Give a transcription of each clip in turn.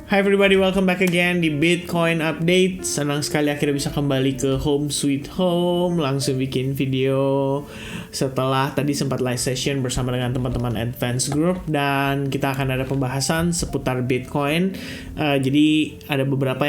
Hi everybody, welcome back again di Bitcoin Update. Senang sekali akhirnya bisa kembali ke home sweet home. Langsung bikin video setelah tadi sempat live session bersama dengan teman-teman Advance Group. Dan kita akan ada pembahasan seputar Bitcoin. Jadi ada beberapa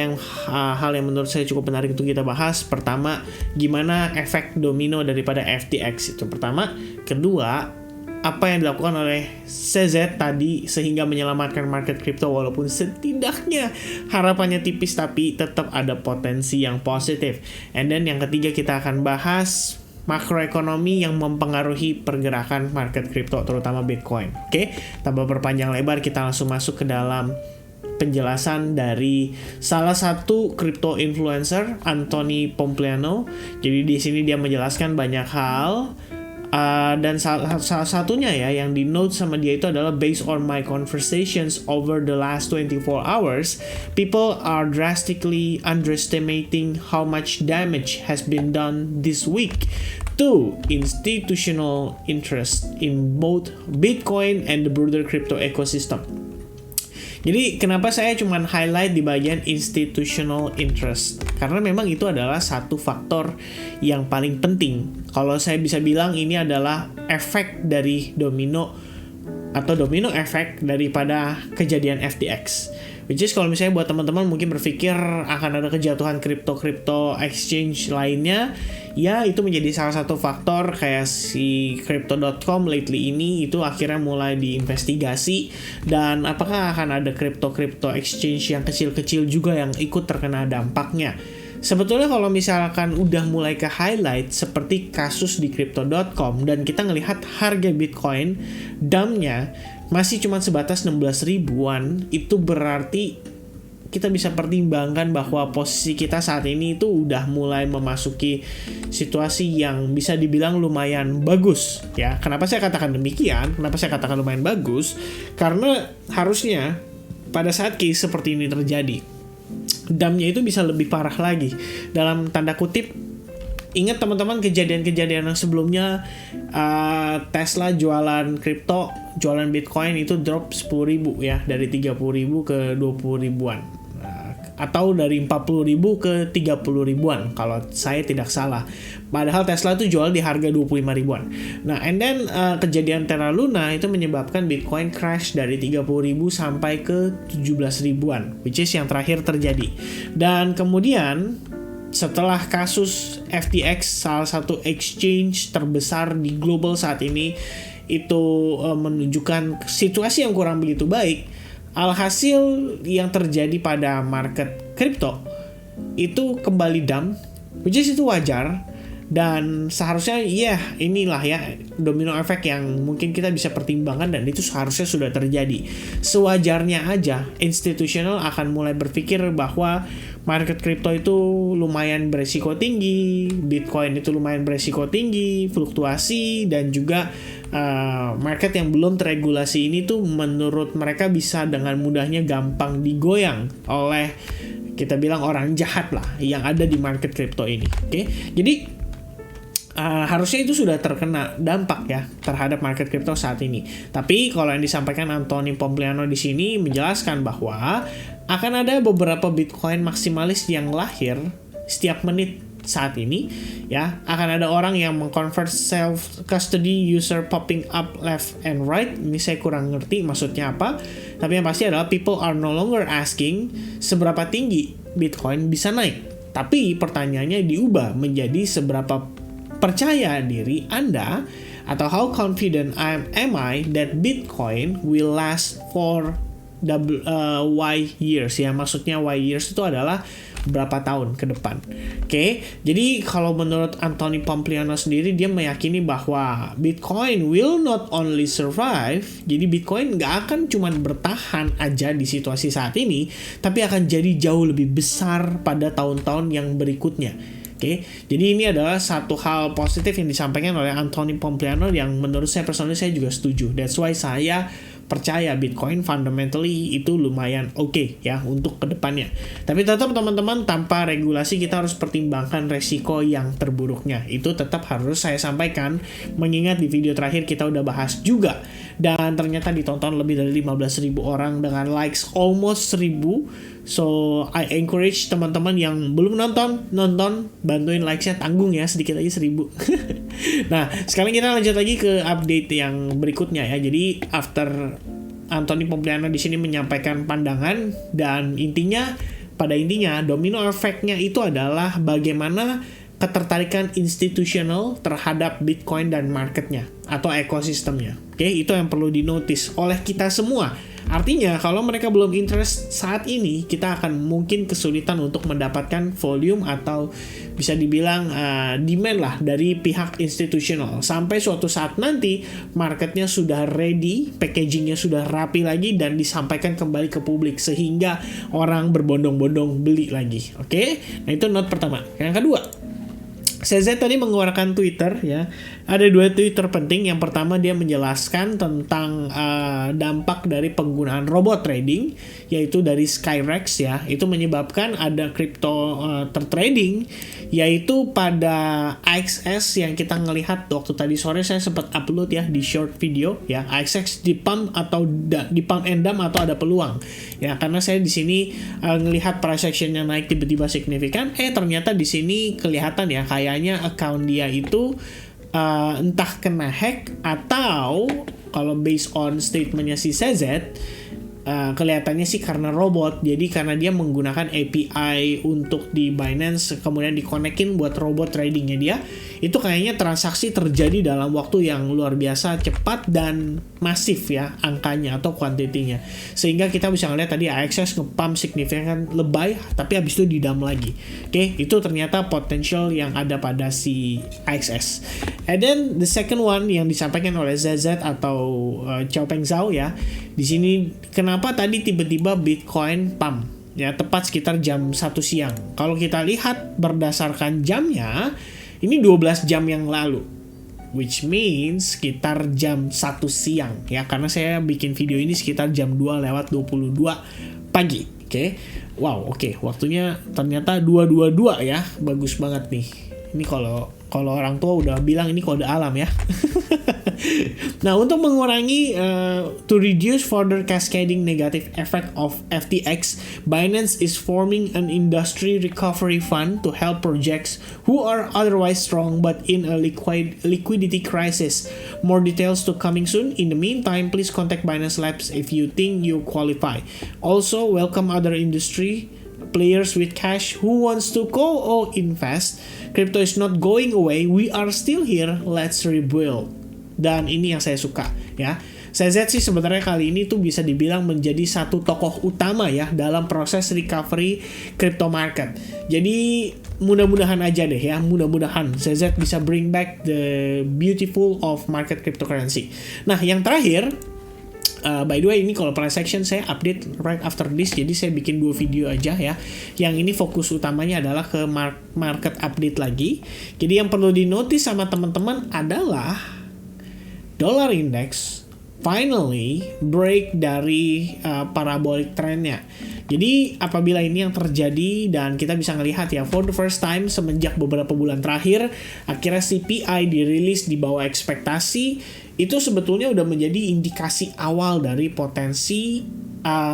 hal yang menurut saya cukup menarik untuk kita bahas. Pertama, gimana efek domino daripada FTX itu pertama. Kedua, apa yang dilakukan oleh CZ tadi sehingga menyelamatkan market crypto, walaupun setidaknya harapannya tipis tapi tetap ada potensi yang positif. And then yang ketiga kita akan bahas makroekonomi yang mempengaruhi pergerakan market crypto terutama Bitcoin. Oke, tanpa berpanjang lebar kita langsung masuk ke dalam penjelasan dari salah satu crypto influencer, Anthony Pompliano. Jadi di sini dia menjelaskan banyak hal. Dan salah satunya ya yang di note sama dia itu adalah based on my conversations over the last 24 hours, people are drastically underestimating how much damage has been done this week to institutional interest in both Bitcoin and the broader crypto ecosystem. Jadi kenapa saya cuma highlight di bagian institutional interest? Karena memang itu adalah satu faktor yang paling penting. Kalau saya bisa bilang ini adalah efek dari domino atau domino efek daripada kejadian FTX. Which is kalau misalnya buat teman-teman mungkin berpikir akan ada kejatuhan crypto exchange lainnya, ya itu menjadi salah satu faktor kayak si crypto.com lately ini itu akhirnya mulai diinvestigasi, dan apakah akan ada crypto exchange yang kecil-kecil juga yang ikut terkena dampaknya. Sebetulnya kalau misalkan udah mulai ke highlight seperti kasus di crypto.com dan kita ngelihat harga Bitcoin dumpnya masih cuma sebatas 16 ribuan, itu berarti kita bisa pertimbangkan bahwa posisi kita saat ini itu udah mulai memasuki situasi yang bisa dibilang lumayan bagus ya. Kenapa saya katakan demikian? Kenapa saya katakan lumayan bagus? Karena harusnya pada saat case seperti ini terjadi, dumpnya itu bisa lebih parah lagi. Dalam tanda kutip, ingat teman-teman kejadian-kejadian yang sebelumnya, Tesla jualan kripto, jualan Bitcoin itu drop 10.000 ya, dari 30.000 ke 20 ribuan. Atau dari 40.000 ke 30 ribuan kalau saya tidak salah. Padahal Tesla itu jual di harga 25 ribuan. Nah, and then kejadian Terra Luna itu menyebabkan Bitcoin crash dari 30.000 sampai ke 17 ribuan, which is yang terakhir terjadi. Dan kemudian setelah kasus FTX, salah satu exchange terbesar di global saat ini, itu menunjukkan situasi yang kurang begitu baik. Alhasil yang terjadi pada market crypto itu kembali dump, which is itu wajar. Dan seharusnya inilah ya domino effect yang mungkin kita bisa pertimbangkan, dan itu seharusnya sudah terjadi. Sewajarnya aja institutional akan mulai berpikir bahwa market crypto itu lumayan beresiko tinggi, Bitcoin itu lumayan beresiko tinggi, fluktuasi, dan juga market yang belum teregulasi ini tuh menurut mereka bisa dengan mudahnya gampang digoyang oleh kita bilang orang jahat lah yang ada di market crypto ini. Oke? Jadi harusnya itu sudah terkena dampak ya terhadap market crypto saat ini. Tapi kalau yang disampaikan Anthony Pompliano di sini menjelaskan bahwa akan ada beberapa Bitcoin maksimalis yang lahir setiap menit saat ini ya. Akan ada orang yang mengconvert self custody user popping up left and right. Ini saya kurang ngerti maksudnya apa. Tapi yang pasti adalah people are no longer asking seberapa tinggi Bitcoin bisa naik. Tapi pertanyaannya diubah menjadi seberapa percaya diri Anda atau how confident am I that Bitcoin will last for Y years ya. Maksudnya Y years itu adalah berapa tahun ke depan. Oke, jadi kalau menurut Anthony Pompliano sendiri, dia meyakini bahwa Bitcoin will not only survive, jadi Bitcoin nggak akan cuma bertahan aja di situasi saat ini, tapi akan jadi jauh lebih besar pada tahun-tahun yang berikutnya. Oke, jadi ini adalah satu hal positif yang disampaikan oleh Anthony Pompliano yang menurut saya personally saya juga setuju. That's why saya percaya Bitcoin fundamentally itu lumayan oke ya untuk kedepannya. Tapi tetap teman-teman, tanpa regulasi kita harus pertimbangkan resiko yang terburuknya. Itu tetap harus saya sampaikan, mengingat di video terakhir kita udah bahas juga dan ternyata ditonton lebih dari 15.000 orang dengan likes almost 1.000. So I encourage teman-teman yang belum nonton, bantuin likesnya, tanggung ya, sedikit aja 1.000. Nah, sekarang kita lanjut lagi ke update yang berikutnya ya. Jadi after Anthony Pompliano di sini menyampaikan pandangan, dan pada intinya domino effect-nya itu adalah bagaimana ketertarikan institusional terhadap Bitcoin dan marketnya atau ekosistemnya. Oke, itu yang perlu dinotis oleh kita semua. Artinya kalau mereka belum interest saat ini, kita akan mungkin kesulitan untuk mendapatkan volume atau bisa dibilang demand lah dari pihak institusional. Sampai suatu saat nanti marketnya sudah ready, packagingnya sudah rapi lagi dan disampaikan kembali ke publik sehingga orang berbondong-bondong beli lagi. Oke, nah itu note pertama. Yang kedua, CZ tadi mengeluarkan Twitter ya. Ada 2 Twitter penting. Yang pertama dia menjelaskan tentang dampak dari penggunaan robot trading, yaitu dari Skyrex ya. Itu menyebabkan ada crypto tertrading, yaitu pada AXS yang kita ngelihat waktu tadi sore saya sempat upload ya di short video ya. AXS di pump atau di pump and dump atau ada peluang ya, karena saya di sini ngelihat price actionnya naik tiba-tiba signifikan. Ternyata di sini kelihatan ya, kayaknya account dia itu entah kena hack atau kalau based on statementnya si CZ, kelihatannya sih karena robot. Jadi karena dia menggunakan API untuk di Binance, kemudian dikonekin buat robot tradingnya dia, itu kayaknya transaksi terjadi dalam waktu yang luar biasa cepat dan masif ya angkanya atau kuantitinya, sehingga kita bisa ngeliat tadi AXS nge-pump signifikan lebay, tapi habis itu didam lagi. Oke, itu ternyata potential yang ada pada si AXS. And then the second one yang disampaikan oleh ZZ atau Xiaopeng Zhao ya. Di sini kenapa tadi tiba-tiba Bitcoin pump ya, tepat sekitar jam 1 siang. Kalau kita lihat berdasarkan jamnya, ini 12 jam yang lalu, which means sekitar jam 1 siang ya, karena saya bikin video ini sekitar jam 2:22 pagi. Oke. Wow, oke. Waktunya ternyata 2:22 ya. Bagus banget nih. Ini kalau orang tua udah bilang ini kode alam ya. Nah, untuk mengurangi to reduce further cascading negative effect of FTX, Binance is forming an industry recovery fund to help projects who are otherwise strong but in a liquidity crisis. More details to coming soon. In the meantime, please contact Binance Labs if you think you qualify. Also, welcome other industry players with cash who wants to co-invest. Crypto is not going away. We are still here. Let's rebuild. Dan ini yang saya suka ya. CZ sih sebenarnya kali ini tuh bisa dibilang menjadi satu tokoh utama ya dalam proses recovery crypto market. Jadi mudah-mudahan aja deh ya, mudah-mudahan CZ bisa bring back the beautiful of market cryptocurrency. Nah, yang terakhir, by the way, ini kalau price action saya update right after this, jadi saya bikin 2 video aja ya. Yang ini fokus utamanya adalah ke market update lagi. Jadi yang perlu dinotis sama teman-teman adalah dollar index finally break dari parabolic trendnya. Jadi apabila ini yang terjadi dan kita bisa ngelihat ya, for the first time semenjak beberapa bulan terakhir, akhirnya CPI dirilis di bawah ekspektasi, itu sebetulnya udah menjadi indikasi awal dari potensi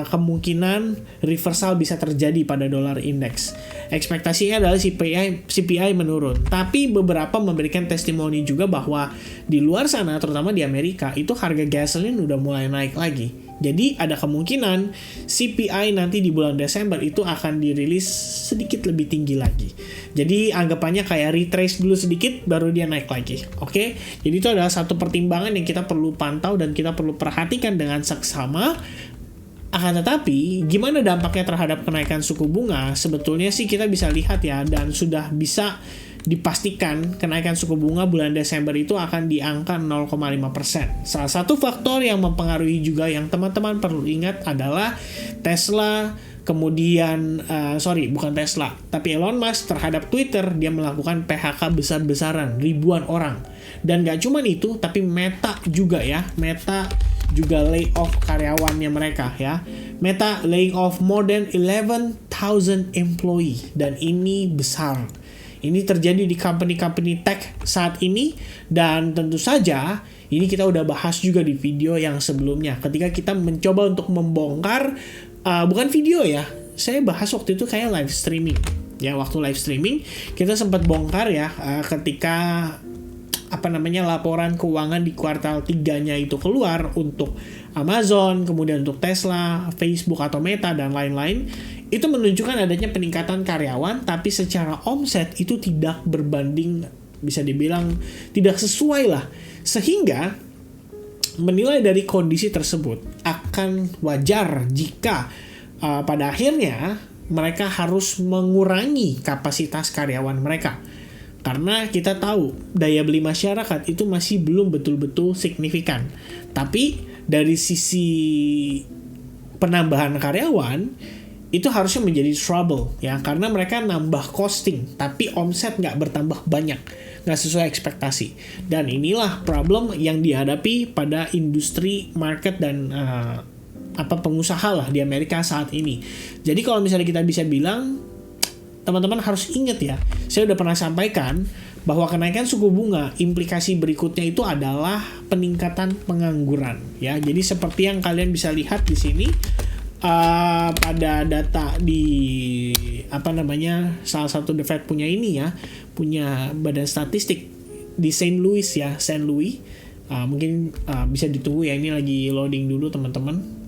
kemungkinan reversal bisa terjadi pada dollar index. Ekspektasinya adalah CPI menurun, tapi beberapa memberikan testimoni juga bahwa di luar sana, terutama di Amerika, itu harga gasoline udah mulai naik lagi. Jadi ada kemungkinan CPI nanti di bulan Desember itu akan dirilis sedikit lebih tinggi lagi. Jadi anggapannya kayak retrace dulu sedikit baru dia naik lagi. Oke? Jadi itu adalah satu pertimbangan yang kita perlu pantau dan kita perlu perhatikan dengan seksama. Akan tetapi, gimana dampaknya terhadap kenaikan suku bunga? Sebetulnya sih kita bisa lihat ya, dan sudah bisa dipastikan kenaikan suku bunga bulan Desember itu akan di angka 0,5%. Salah satu faktor yang mempengaruhi juga yang teman-teman perlu ingat adalah Tesla, kemudian bukan Tesla, tapi Elon Musk terhadap Twitter, dia melakukan PHK besar-besaran, ribuan orang. Dan gak cuma itu, tapi Meta juga ya, Meta juga lay off karyawannya mereka ya. Meta laying off more than 11,000 employee, dan ini besar. Ini terjadi di company-company tech saat ini, dan tentu saja ini kita udah bahas juga di video yang sebelumnya ketika kita mencoba untuk membongkar, bukan video ya, saya bahas waktu itu kayak live streaming. Ya, waktu live streaming kita sempat bongkar ya, ketika laporan keuangan di kuartal 3-nya itu keluar untuk Amazon, kemudian untuk Tesla, Facebook atau Meta dan lain-lain, itu menunjukkan adanya peningkatan karyawan, tapi secara omset itu tidak berbanding, bisa dibilang tidak sesuai lah. Sehingga menilai dari kondisi tersebut akan wajar jika pada akhirnya mereka harus mengurangi kapasitas karyawan mereka. Karena kita tahu daya beli masyarakat itu masih belum betul-betul signifikan. Tapi dari sisi penambahan karyawan itu harusnya menjadi trouble ya, karena mereka nambah costing tapi omset nggak bertambah banyak, nggak sesuai ekspektasi. Dan inilah problem yang dihadapi pada industri market dan pengusaha lah di Amerika saat ini. Jadi kalau misalnya kita bisa bilang, teman-teman harus ingat ya, saya udah pernah sampaikan bahwa kenaikan suku bunga implikasi berikutnya itu adalah peningkatan pengangguran ya. Jadi seperti yang kalian bisa lihat di sini, pada data di salah satu The Fed punya punya badan statistik di St. Louis ya, St. Louis. Mungkin bisa ditunggu ya, ini lagi loading dulu teman-teman.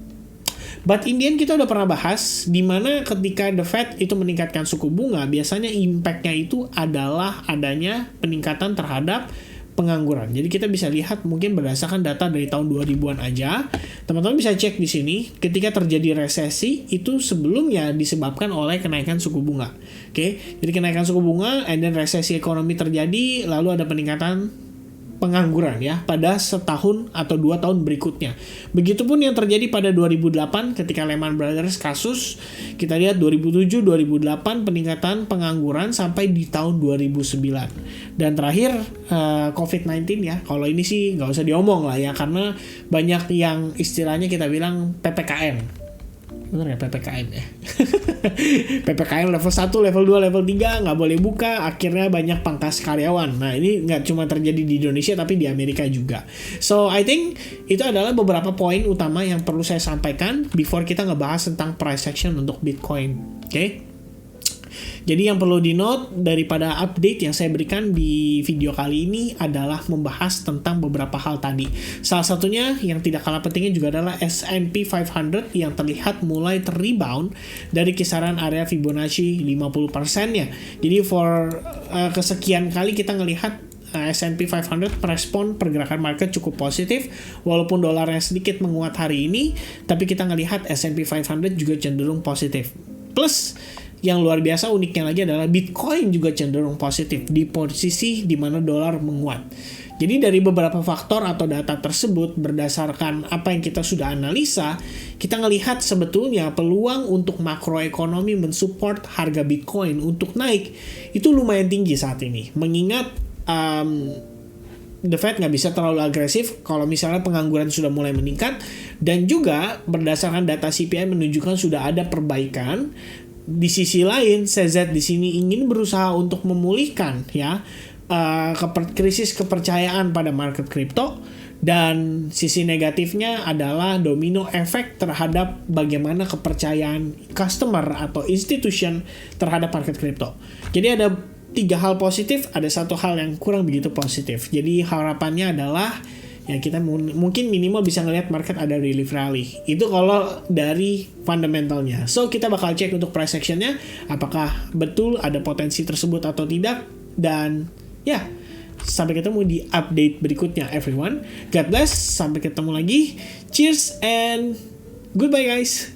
But in the end kita udah pernah bahas di mana ketika The Fed itu meningkatkan suku bunga, biasanya impact-nya itu adalah adanya peningkatan terhadap pengangguran. Jadi kita bisa lihat mungkin berdasarkan data dari tahun 2000-an aja. Teman-teman bisa cek di sini, ketika terjadi resesi itu sebelumnya disebabkan oleh kenaikan suku bunga. Oke, jadi kenaikan suku bunga, and then resesi ekonomi terjadi, lalu ada peningkatan pengangguran ya pada setahun atau 2 tahun berikutnya. Begitupun yang terjadi pada 2008 ketika Lehman Brothers kasus. Kita lihat 2007, 2008 peningkatan pengangguran sampai di tahun 2009. Dan terakhir COVID-19 ya. Kalau ini sih nggak usah diomong lah ya, karena banyak yang istilahnya kita bilang PPKM. Bener ya PPKM ya. PPKM level 1, level 2, level 3 nggak boleh buka, akhirnya banyak pangkas karyawan. Nah ini nggak cuma terjadi di Indonesia tapi di Amerika juga. So I think itu adalah beberapa poin utama yang perlu saya sampaikan before kita ngebahas tentang price action untuk Bitcoin. Oke? Jadi yang perlu di-note daripada update yang saya berikan di video kali ini adalah membahas tentang beberapa hal tadi. Salah satunya yang tidak kalah pentingnya juga adalah S&P 500 yang terlihat mulai rebound dari kisaran area Fibonacci 50%-nya. Jadi kesekian kali kita ngelihat S&P 500 merespon pergerakan market cukup positif, walaupun dolarnya sedikit menguat hari ini, tapi kita ngelihat S&P 500 juga cenderung positif. Plus yang luar biasa uniknya lagi adalah Bitcoin juga cenderung positif di posisi di mana dolar menguat. Jadi dari beberapa faktor atau data tersebut, berdasarkan apa yang kita sudah analisa, kita ngelihat sebetulnya peluang untuk makroekonomi mensupport harga Bitcoin untuk naik itu lumayan tinggi saat ini. Mengingat The Fed nggak bisa terlalu agresif kalau misalnya pengangguran sudah mulai meningkat, dan juga berdasarkan data CPI menunjukkan sudah ada perbaikan. Di sisi lain, CZ di sini ingin berusaha untuk memulihkan ya krisis kepercayaan pada market kripto, dan sisi negatifnya adalah domino efek terhadap bagaimana kepercayaan customer atau institution terhadap market kripto. Jadi ada 3 hal positif, ada 1 hal yang kurang begitu positif. Jadi harapannya adalah ya kita mungkin minimal bisa ngelihat market ada relief rally. Itu kalau dari fundamentalnya. So kita bakal cek untuk price actionnya, apakah betul ada potensi tersebut atau tidak. Dan ya, sampai ketemu di update berikutnya everyone. God bless, sampai ketemu lagi. Cheers and goodbye guys.